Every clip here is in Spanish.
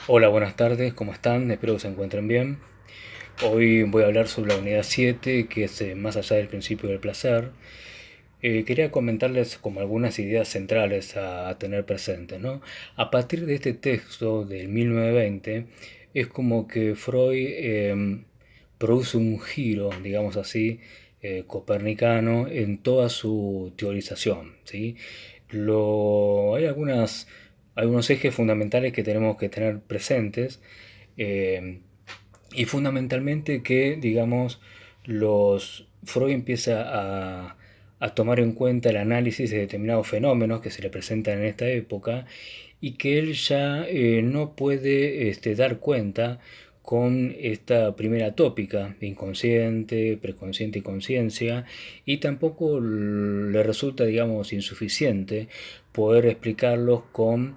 Hola, buenas tardes, ¿cómo están? Espero que se encuentren bien. Hoy voy a hablar sobre la unidad 7, que es más allá del principio del placer. Quería comentarles como algunas ideas centrales a tener presentes, ¿no? A partir de este texto del 1920, es como que Freud produce un giro, digamos así, copernicano en toda su teorización, ¿sí? Hay algunos ejes fundamentales que tenemos que tener presentes. eh, y fundamentalmente que, digamos, Freud empieza a tomar en cuenta el análisis de determinados fenómenos que se le presentan en esta época y que él ya no puede dar cuenta con esta primera tópica, inconsciente, preconsciente y conciencia, y tampoco le resulta, digamos, insuficiente poder explicarlos con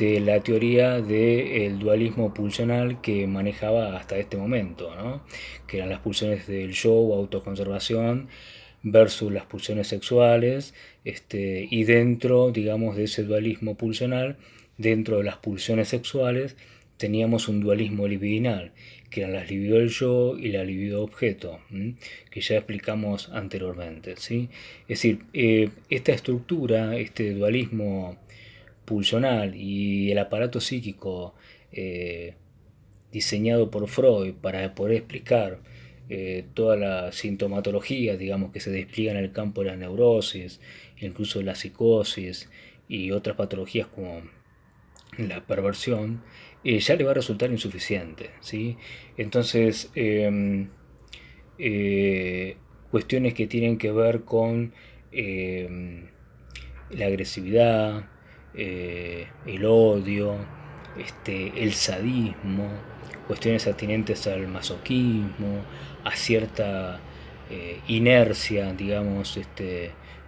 la teoría del dualismo pulsional que manejaba hasta este momento, ¿no? Que eran las pulsiones del yo o autoconservación versus las pulsiones sexuales, y dentro, digamos, de ese dualismo pulsional, dentro de las pulsiones sexuales, teníamos un dualismo libidinal, que eran las libido del yo y la libido objeto, que ya explicamos anteriormente, ¿sí? Es decir, esta estructura, este dualismo pulsional y el aparato psíquico eh, diseñado por Freud para poder explicar toda la sintomatología, digamos, que se despliega en el campo de la neurosis, incluso la psicosis y otras patologías como la perversión, ya le va a resultar insuficiente, ¿sí? Entonces, cuestiones que tienen que ver con la agresividad, el odio, el sadismo, cuestiones atinentes al masoquismo, a cierta inercia, digamos,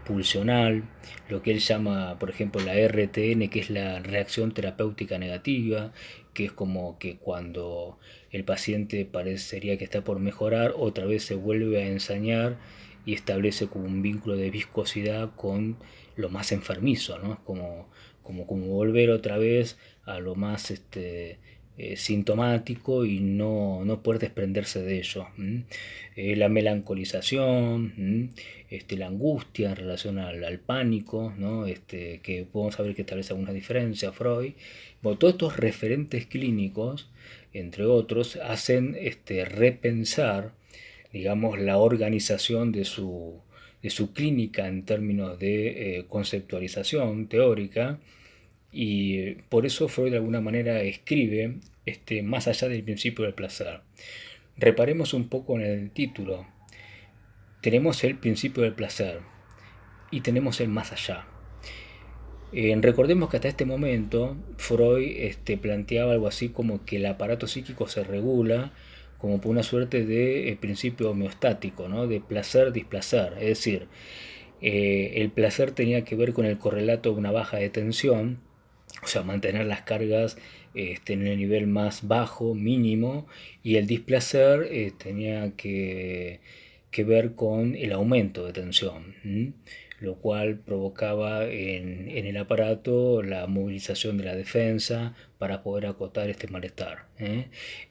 pulsional, lo que él llama, por ejemplo, la RTN, que es la reacción terapéutica negativa, que es como que cuando el paciente parecería que está por mejorar, otra vez se vuelve a ensañar y establece como un vínculo de viscosidad con lo más enfermizo, ¿no? Es como volver otra vez a lo más sintomático y no poder desprenderse de ello. La melancolización, la angustia en relación al pánico, ¿no? Que podemos saber que establece alguna diferencia, Freud. Bueno, todos estos referentes clínicos, entre otros, hacen repensar, digamos, la organización de su clínica en términos de conceptualización teórica, y por eso Freud de alguna manera escribe más allá del principio del placer. Reparemos un poco en el título. Tenemos el principio del placer y tenemos el más allá. Recordemos que hasta este momento Freud planteaba algo así como que el aparato psíquico se regula como por una suerte de principio homeostático, ¿no? De placer-displacer. Es decir, el placer tenía que ver con el correlato de una baja de tensión, o sea, mantener las cargas en el nivel más bajo, mínimo, y el displacer tenía que ver con el aumento de tensión, lo cual provocaba en el aparato la movilización de la defensa para poder acotar este malestar.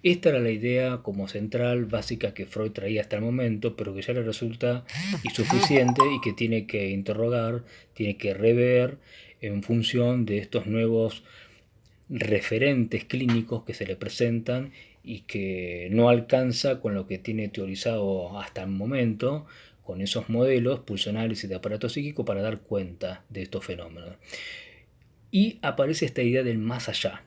Esta era la idea como central, básica, que Freud traía hasta el momento, pero que ya le resulta insuficiente y que tiene que interrogar, tiene que rever en función de estos nuevos referentes clínicos que se le presentan y que no alcanza con lo que tiene teorizado hasta el momento, con esos modelos pulsionales y de aparato psíquico para dar cuenta de estos fenómenos. Y aparece esta idea del más allá.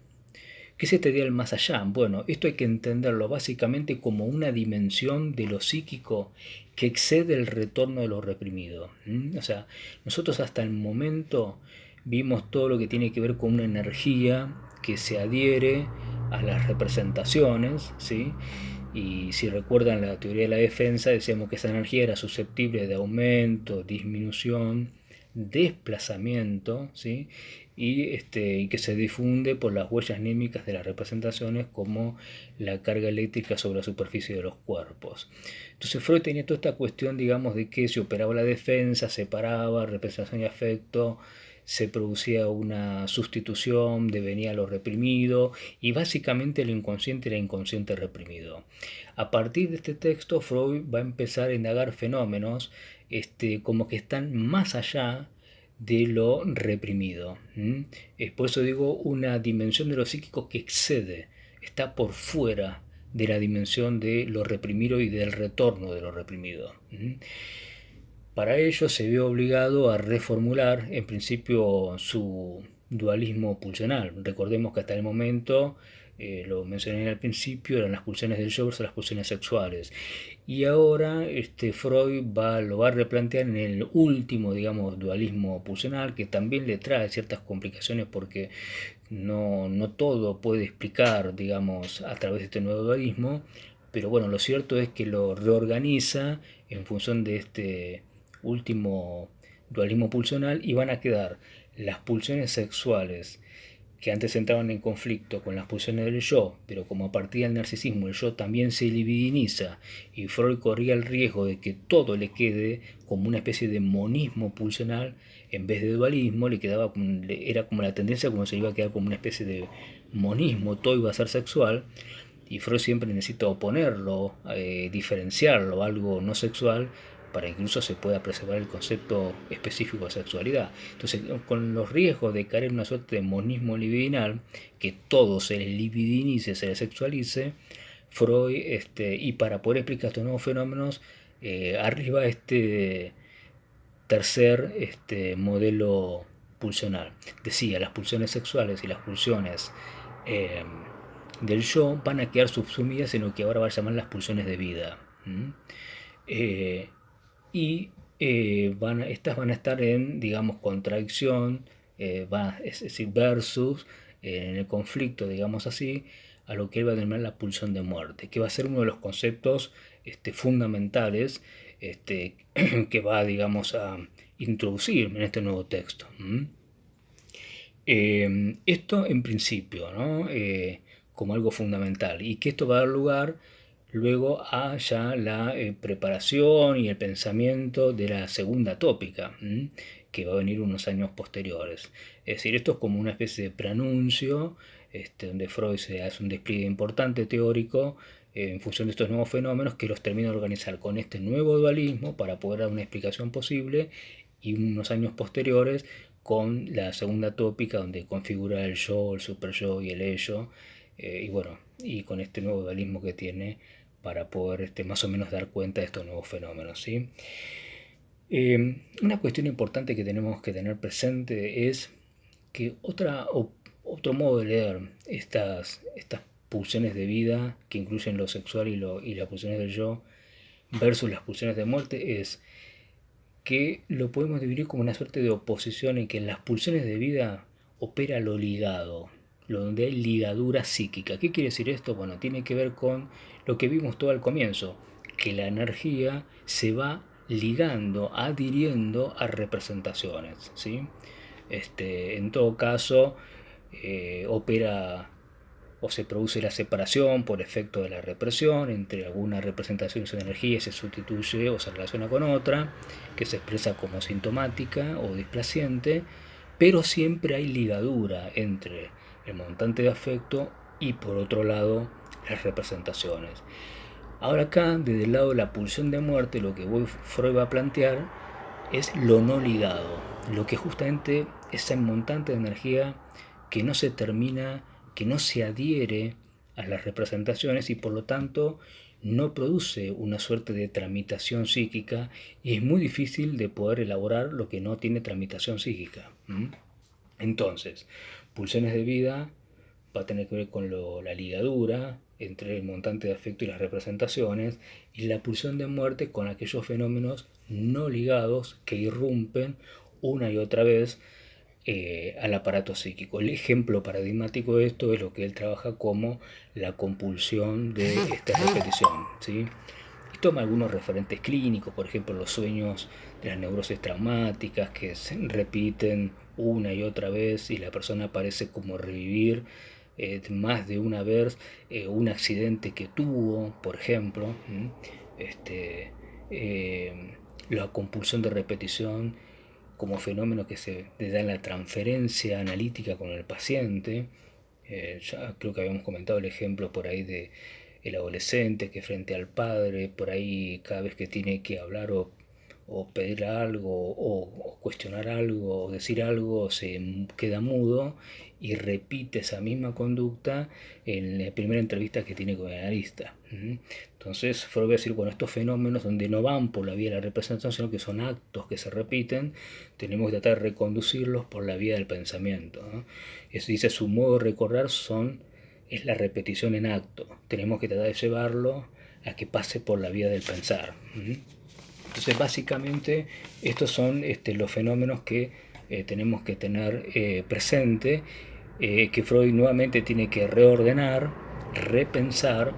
¿Qué es esta idea del más allá? Bueno, esto hay que entenderlo básicamente como una dimensión de lo psíquico que excede el retorno de lo reprimido. O sea, nosotros hasta el momento vimos todo lo que tiene que ver con una energía que se adhiere a las representaciones, ¿sí? Y si recuerdan la teoría de la defensa, decíamos que esa energía era susceptible de aumento, disminución, desplazamiento, ¿sí? Y que se difunde por las huellas anímicas de las representaciones como la carga eléctrica sobre la superficie de los cuerpos. Entonces Freud tenía toda esta cuestión, digamos, de que se operaba la defensa, separaba representación y afecto, se producía una sustitución, devenía lo reprimido y básicamente lo inconsciente era inconsciente reprimido. A partir de este texto, Freud va a empezar a indagar fenómenos como que están más allá de lo reprimido. Por eso digo una dimensión de lo psíquico que excede, está por fuera de la dimensión de lo reprimido y del retorno de lo reprimido. Para ello se vio obligado a reformular en principio su dualismo pulsional. Recordemos que hasta el momento, lo mencioné al principio, eran las pulsiones del yo versus las pulsiones sexuales. Y ahora Freud lo va a replantear en el último, digamos, dualismo pulsional, que también le trae ciertas complicaciones porque no todo puede explicar, digamos, a través de este nuevo dualismo. Pero bueno, lo cierto es que lo reorganiza en función de este último dualismo pulsional y van a quedar las pulsiones sexuales que antes entraban en conflicto con las pulsiones del yo, pero como a partir del narcisismo el yo también se libidiniza y Freud corría el riesgo de que todo le quede como una especie de monismo pulsional en vez de dualismo, era como la tendencia como se iba a quedar como una especie de monismo, todo iba a ser sexual y Freud siempre necesita oponerlo, diferenciarlo, algo no sexual, para que incluso se pueda preservar el concepto específico de sexualidad. Entonces, con los riesgos de caer en una suerte de monismo libidinal, que todo se le libidinice, se le sexualice, Freud, y para poder explicar estos nuevos fenómenos, arriba tercer modelo pulsional. Decía, las pulsiones sexuales y las pulsiones del yo van a quedar subsumidas en lo que ahora va a llamar las pulsiones de vida. Y estas van a estar en, digamos, contradicción, es decir, versus, en el conflicto, digamos así, a lo que él va a denominar la pulsión de muerte, que va a ser uno de los conceptos fundamentales que va, digamos, a introducir en este nuevo texto. Esto en principio, ¿no? Como algo fundamental, y que esto va a dar lugar luego a ya la preparación y el pensamiento de la segunda tópica, que va a venir unos años posteriores. Es decir, esto es como una especie de preanuncio, donde Freud se hace un despliegue importante teórico en función de estos nuevos fenómenos, que los termina de organizar con este nuevo dualismo para poder dar una explicación posible, y unos años posteriores con la segunda tópica, donde configura el yo, el superyo y el ello, y bueno, y con este nuevo dualismo que tiene para poder más o menos dar cuenta de estos nuevos fenómenos, ¿sí? Una cuestión importante que tenemos que tener presente es que otro modo de leer estas pulsiones de vida, que incluyen lo sexual y las pulsiones del yo, versus las pulsiones de muerte, es que lo podemos dividir como una suerte de oposición en que en las pulsiones de vida opera lo ligado, donde hay ligadura psíquica. ¿Qué quiere decir esto? Bueno, tiene que ver con lo que vimos todo al comienzo, que la energía se va ligando, adhiriendo a representaciones, ¿sí? En todo caso, opera o se produce la separación por efecto de la represión entre alguna representación de energía y se sustituye o se relaciona con otra, que se expresa como sintomática o displaciente, pero siempre hay ligadura entre el montante de afecto y por otro lado las representaciones. Ahora acá, desde el lado de la pulsión de muerte, lo que Freud va a plantear es lo no ligado, lo que justamente es el montante de energía que no se termina, que no se adhiere a las representaciones y por lo tanto no produce una suerte de tramitación psíquica, y es muy difícil de poder elaborar lo que no tiene tramitación psíquica. Entonces, pulsiones de vida va a tener que ver con la ligadura entre el montante de afecto y las representaciones, y la pulsión de muerte con aquellos fenómenos no ligados que irrumpen una y otra vez al aparato psíquico. El ejemplo paradigmático de esto es lo que él trabaja como la compulsión de esta repetición, ¿sí? Y toma algunos referentes clínicos, por ejemplo los sueños de las neurosis traumáticas que se repiten una y otra vez y la persona parece como revivir más de una vez un accidente que tuvo, por ejemplo. La compulsión de repetición como fenómeno que se le da en la transferencia analítica con el paciente. Ya creo que habíamos comentado el ejemplo por ahí de el adolescente que frente al padre, por ahí cada vez que tiene que hablar o pedir algo o cuestionar algo o decir algo se queda mudo y repite esa misma conducta en la primera entrevista que tiene con el analista. Entonces Freud va a decir, bueno, estos fenómenos donde no van por la vía de la representación, sino que son actos que se repiten, tenemos que tratar de reconducirlos por la vía del pensamiento, ¿no? Eso dice, su modo de recordar es la repetición en acto. Tenemos que tratar de llevarlo a que pase por la vía del pensar. Entonces, básicamente, estos son los fenómenos que tenemos que tener presente, que Freud nuevamente tiene que reordenar, repensar,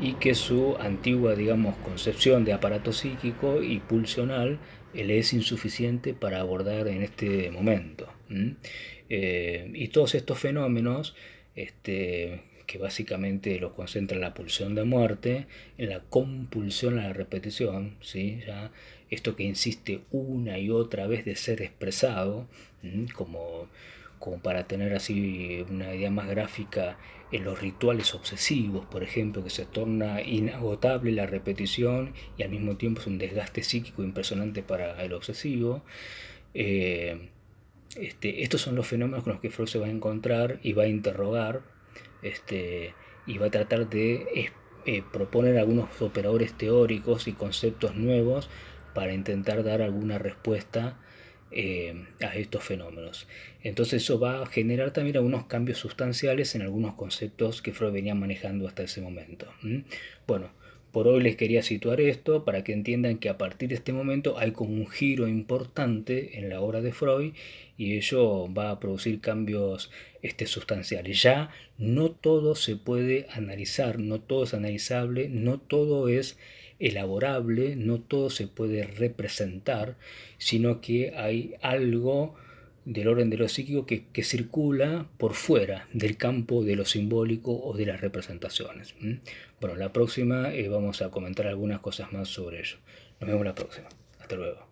y que su antigua, digamos, concepción de aparato psíquico y pulsional le es insuficiente para abordar en este momento. Y todos estos fenómenos, que básicamente los concentra en la pulsión de muerte, en la compulsión a la repetición, ¿sí? Ya esto que insiste una y otra vez de ser expresado, como para tener así una idea más gráfica, en los rituales obsesivos, por ejemplo, que se torna inagotable la repetición y al mismo tiempo es un desgaste psíquico impresionante para el obsesivo. Estos son los fenómenos con los que Freud se va a encontrar y va a interrogar, y va a tratar de proponer algunos operadores teóricos y conceptos nuevos para intentar dar alguna respuesta a estos fenómenos. Entonces eso va a generar también algunos cambios sustanciales en algunos conceptos que Freud venía manejando hasta ese momento. Bueno, por hoy les quería situar esto para que entiendan que a partir de este momento hay como un giro importante en la obra de Freud y ello va a producir cambios sustanciales. Ya no todo se puede analizar, no todo es analizable, no todo es elaborable, no todo se puede representar, sino que hay algo del orden de lo psíquico que circula por fuera del campo de lo simbólico o de las representaciones. Bueno, la próxima vamos a comentar algunas cosas más sobre ello. Nos vemos la próxima. Hasta luego.